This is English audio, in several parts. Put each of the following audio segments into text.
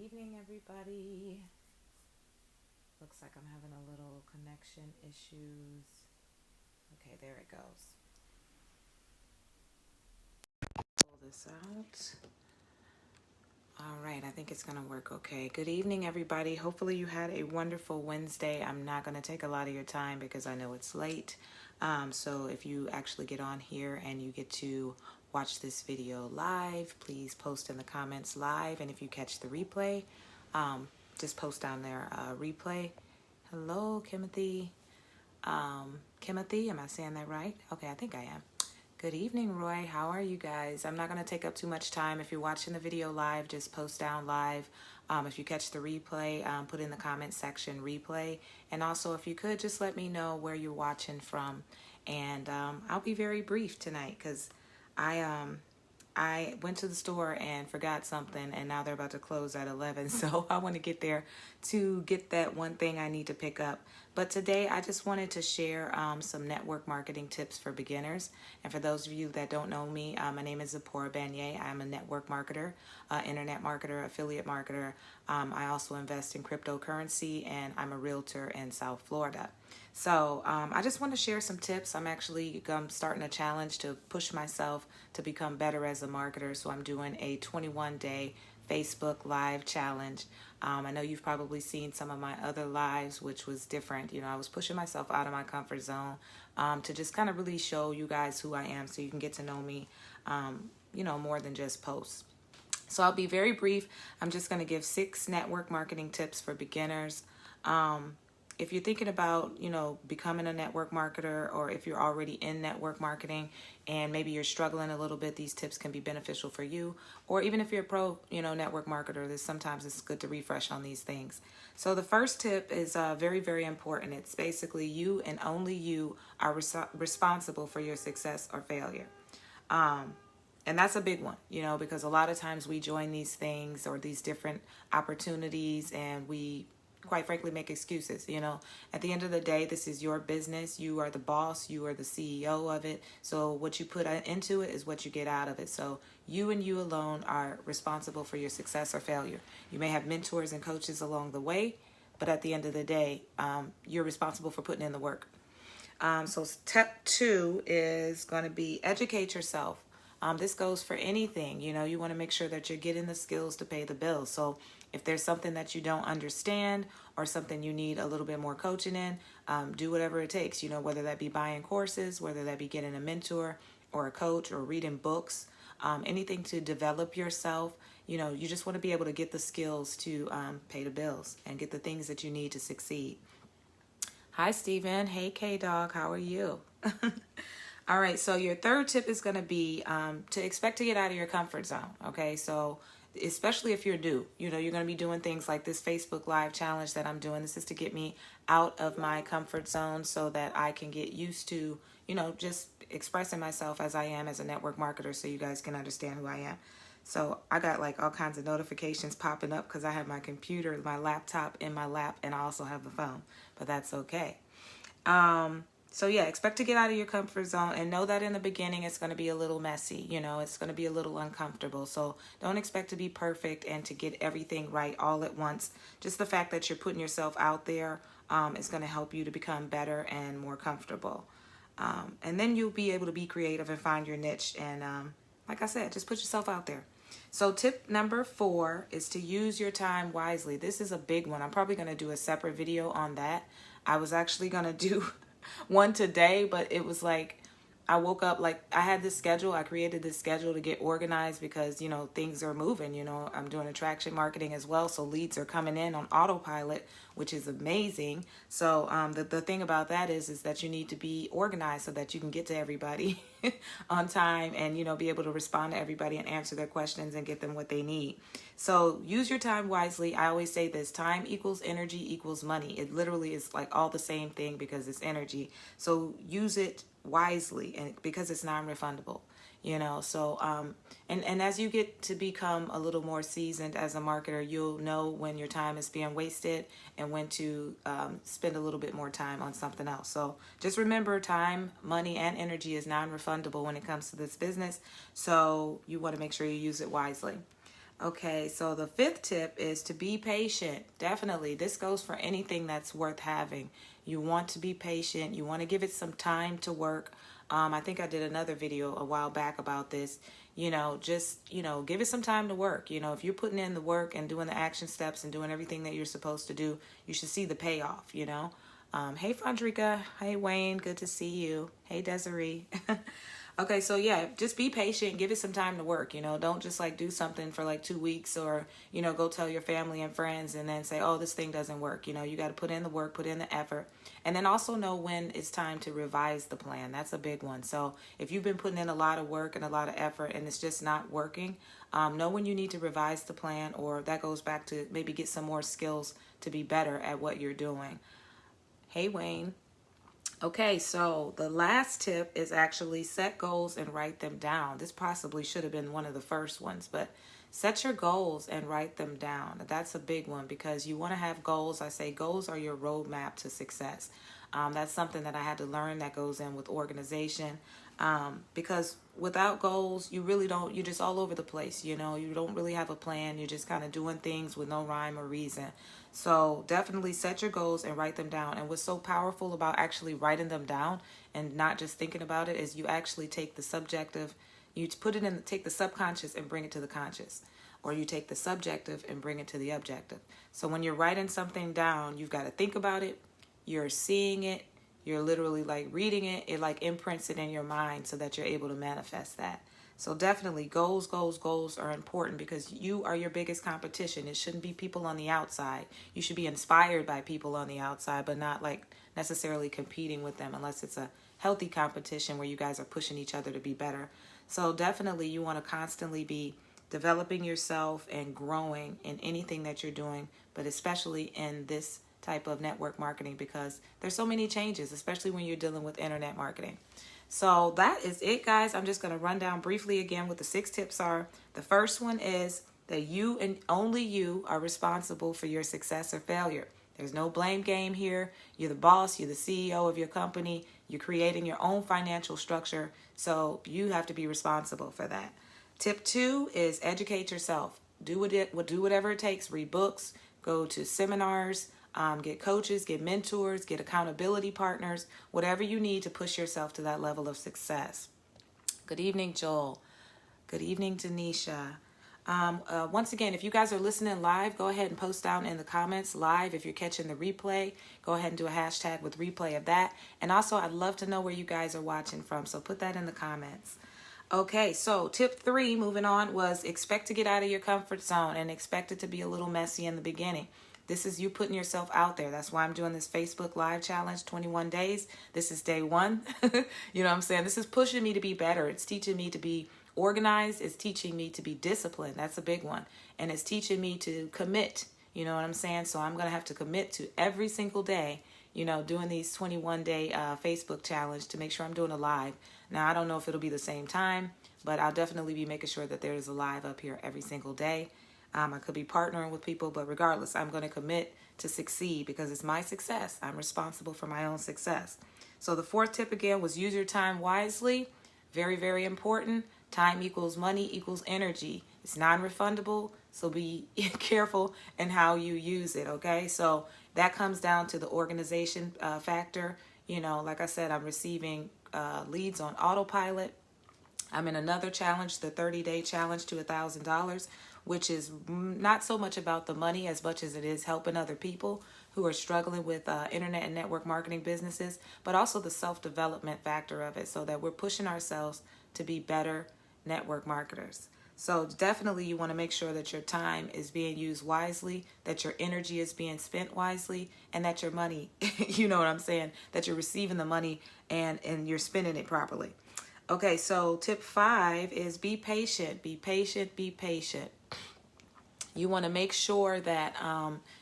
Evening, everybody. Looks like I'm having a little connection issues. Okay, there it goes. Pull this out. All right, I think it's going to work okay. Good evening, everybody. Hopefully, you had a wonderful Wednesday. I'm not going to take a lot of your time because I know it's late. So, if you actually get on here and you get to watch this video live, please post in the comments live. And if you catch the replay, just post down there replay. Hello, Kimothy. Kimothy, am I saying that right? Okay, I think I am. Good evening, Roy. How are you guys? I'm not going to take up too much time. If you're watching the video live, just post down live. If you catch the replay, put in the comment section replay. And also, if you could, just let me know where you're watching from. And I'll be very brief tonight because I went to the store and forgot something, and now they're about to close at 11. So I want to get there to get that one thing I need to pick up. But today I just wanted to share some network marketing tips for beginners. And for those of you that don't know me, my name is Zipporah Banier. I'm a network marketer, internet marketer, affiliate marketer. I also invest in cryptocurrency, and I'm a realtor in South Florida. So I just want to share some tips. I'm actually starting a challenge to push myself to become better as a marketer. So I'm doing a 21-day Facebook live challenge. I know you've probably seen some of my other lives, which was different. You know, I was pushing myself out of my comfort zone to just kind of really show you guys who I am so you can get to know me, more than just posts. So I'll be very brief. I'm just going to give 6 network marketing tips for beginners. If you're thinking about, becoming a network marketer, or if you're already in network marketing and maybe you're struggling a little bit, these tips can be beneficial for you. Or even if you're a pro, network marketer, sometimes it's good to refresh on these things. So the first tip is very, very important. It's basically you and only you are responsible for your success or failure. And that's a big one, because a lot of times we join these things or these different opportunities and we quite frankly make excuses. At the end of the day, this is your business. You are the boss. You are the CEO of it. So what you put into it is what you get out of it. So you and you alone are responsible for your success or failure. You may have mentors and coaches along the way, but at the end of the day, you're responsible for putting in the work. So step 2 is going to be educate yourself. This goes for anything. You want to make sure that you're getting the skills to pay the bills. So if there's something that you don't understand or something you need a little bit more coaching in, do whatever it takes, whether that be buying courses, whether that be getting a mentor or a coach or reading books, anything to develop yourself. You just want to be able to get the skills to pay the bills and get the things that you need to succeed. Hi, Stephen. Hey, K-Dog. How are you? All right, so your third tip is going to be to expect to get out of your comfort zone, okay? So especially if you're new, you're going to be doing things like this Facebook Live challenge that I'm doing. This is to get me out of my comfort zone so that I can get used to, just expressing myself as I am as a network marketer so you guys can understand who I am. So I got like all kinds of notifications popping up because I have my computer, my laptop in my lap, and I also have the phone, but that's okay. So yeah, expect to get out of your comfort zone and know that in the beginning it's going to be a little messy. It's going to be a little uncomfortable. So don't expect to be perfect and to get everything right all at once. Just the fact that you're putting yourself out there is going to help you to become better and more comfortable. And then you'll be able to be creative and find your niche. And like I said, just put yourself out there. So tip number 4 is to use your time wisely. This is a big one. I'm probably going to do a separate video on that. I was actually going to do one today, but it was like I woke up, like I had this schedule. I created this schedule to get organized because, things are moving. I'm doing attraction marketing as well. So leads are coming in on autopilot, which is amazing. So the thing about that is that you need to be organized so that you can get to everybody on time and, be able to respond to everybody and answer their questions and get them what they need. So use your time wisely. I always say this: time equals energy equals money. It literally is like all the same thing because it's energy. So use it wisely, and because it's non-refundable. So and as you get to become a little more seasoned as a marketer, you'll know when your time is being wasted and when to spend a little bit more time on something else. So just remember, time, money, and energy is non-refundable when it comes to this business. So you want to make sure you use it wisely. Okay, so the fifth tip is to be patient. Definitely, this goes for anything that's worth having. You want to be patient. You want to give it some time to work. I think I did another video a while back about this. Just, give it some time to work. If you're putting in the work and doing the action steps and doing everything that you're supposed to do, you should see the payoff. Hey, Fondrika. Hey, Wayne. Good to see you. Hey, Desiree. Okay, so yeah, just be patient. Give it some time to work. Don't just like do something for like 2 weeks or, go tell your family and friends and then say, oh, this thing doesn't work. You got to put in the work, put in the effort, and then also know when it's time to revise the plan. That's a big one. So if you've been putting in a lot of work and a lot of effort and it's just not working, know when you need to revise the plan, or that goes back to maybe get some more skills to be better at what you're doing. Hey, Wayne. Okay, so the last tip is actually set goals and write them down. This possibly should have been one of the first ones, but set your goals and write them down. That's a big one because you want to have goals. I say goals are your roadmap to success. That's something that I had to learn that goes in with organization, because without goals, you're just all over the place. You don't really have a plan. You're just kind of doing things with no rhyme or reason. So definitely set your goals and write them down. And what's so powerful about actually writing them down and not just thinking about it is you actually take the subjective, you put it in, take the subconscious and bring it to the conscious, or you take the subjective and bring it to the objective. So when you're writing something down, you've got to think about it. You're seeing it. You're literally like reading it. It like imprints it in your mind so that you're able to manifest that. So definitely goals are important because you are your biggest competition. It shouldn't be people on the outside. You should be inspired by people on the outside, but not like necessarily competing with them unless it's a healthy competition where you guys are pushing each other to be better. So definitely you want to constantly be developing yourself and growing in anything that you're doing, but especially in this type of network marketing because there's so many changes, especially when you're dealing with internet marketing. So that is it, guys. I'm just going to run down briefly again what the 6 tips are. The first one is that you and only you are responsible for your success or failure. There's no blame game here. You're the boss. You're the CEO of your company. You're creating your own financial structure. So you have to be responsible for that. Tip 2 is educate yourself. Do whatever it takes. Read books. Go to seminars. Get coaches, get mentors, get accountability partners, whatever you need to push yourself to that level of success. Good evening, Joel. Good evening, Denisha. Once again, if you guys are listening live, go ahead and post down in the comments live. If you're catching the replay, go ahead and do a hashtag with replay of that. And also, I'd love to know where you guys are watching from, so put that in the comments. Okay, so tip 3, moving on, was expect to get out of your comfort zone and expect it to be a little messy in the beginning. This is you putting yourself out there. That's why I'm doing this Facebook Live challenge, 21 days. This is day 1. You know what I'm saying? This is pushing me to be better. It's teaching me to be organized. It's teaching me to be disciplined. That's a big one. And it's teaching me to commit. You know what I'm saying? So I'm going to have to commit to every single day, doing these 21-day Facebook challenge to make sure I'm doing a live. Now, I don't know if it'll be the same time, but I'll definitely be making sure that there's a live up here every single day. I could be partnering with people, but regardless, I'm going to commit to succeed because it's my success. I'm responsible for my own success. So the 4th tip again was use your time wisely. Very, very important. Time equals money equals energy. It's non-refundable, so be careful in how you use it, okay? So that comes down to the organization factor. Like I said, I'm receiving leads on autopilot. I'm in another challenge, the 30-day challenge to $1,000, which is not so much about the money as much as it is helping other people who are struggling with internet and network marketing businesses, but also the self-development factor of it so that we're pushing ourselves to be better network marketers. So definitely you want to make sure that your time is being used wisely, that your energy is being spent wisely, and that your money, you know what I'm saying, that you're receiving the money and you're spending it properly. Okay, so tip 5 is be patient. Be patient, be patient. You want to make sure that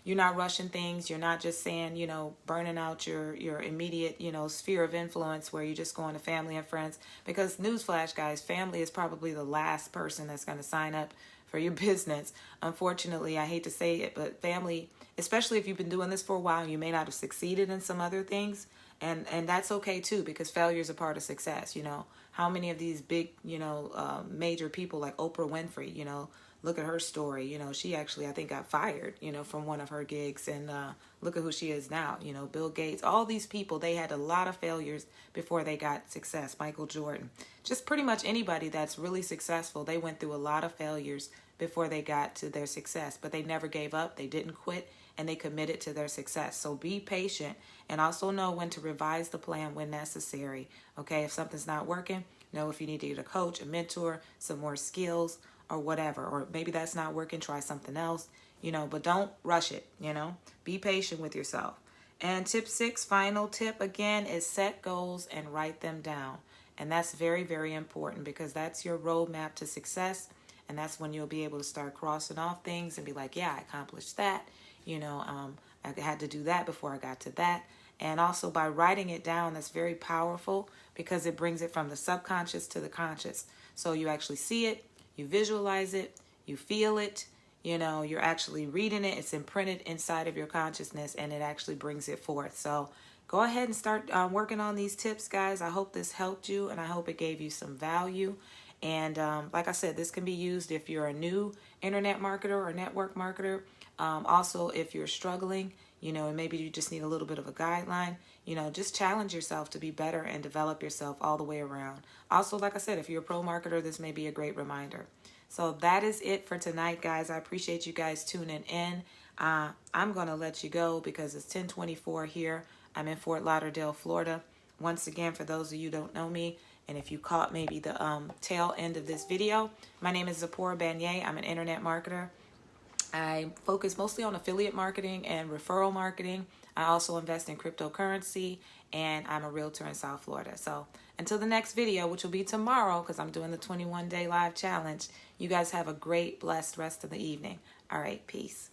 you're not rushing things. You're not just saying, burning out your immediate, sphere of influence where you're just going to family and friends. Because newsflash, guys, family is probably the last person that's going to sign up for your business. Unfortunately, I hate to say it, but family, especially if you've been doing this for a while, you may not have succeeded in some other things. And that's okay too, because failure is a part of success. How many of these big, major people like Oprah Winfrey, look at her story. You know, she actually, I think, got fired, you know, from one of her gigs. And look at who she is now. You know, Bill Gates, all these people, they had a lot of failures before they got success. Michael Jordan, just pretty much anybody that's really successful, they went through a lot of failures before they got to their success. But they never gave up. They didn't quit. And they committed to their success. So be patient and also know when to revise the plan when necessary. Okay, if something's not working, know if you need to get a coach, a mentor, some more skills or whatever. Or maybe that's not working, try something else, you know, but don't rush it, you know. Be patient with yourself. And tip 6, final tip again, is set goals and write them down. And that's very, very important because that's your roadmap to success. And that's when you'll be able to start crossing off things and be like, yeah, I accomplished that. You know, I had to do that before I got to that. And also by writing it down, that's very powerful because it brings it from the subconscious to the conscious. So you actually see it, you visualize it, you feel it, you know, you're actually reading it. It's imprinted inside of your consciousness and it actually brings it forth. So go ahead and start working on these tips, guys. I hope this helped you and I hope it gave you some value. And like I said, this can be used if you're a new internet marketer or network marketer. Also, if you're struggling, you know, and maybe you just need a little bit of a guideline, you know, just challenge yourself to be better and develop yourself all the way around. Also, like I said, if you're a pro marketer, this may be a great reminder. So that is it for tonight, guys. I appreciate you guys tuning in. I'm going to let you go because it's 10:24 here. I'm in Fort Lauderdale, Florida. Once again, for those of you who don't know me, and if you caught maybe the tail end of this video, my name is Zipporah Banyai. I'm an internet marketer. I focus mostly on affiliate marketing and referral marketing. I also invest in cryptocurrency, and I'm a realtor in South Florida. So until the next video, which will be tomorrow because I'm doing the 21-day live challenge, you guys have a great, blessed rest of the evening. All right, peace.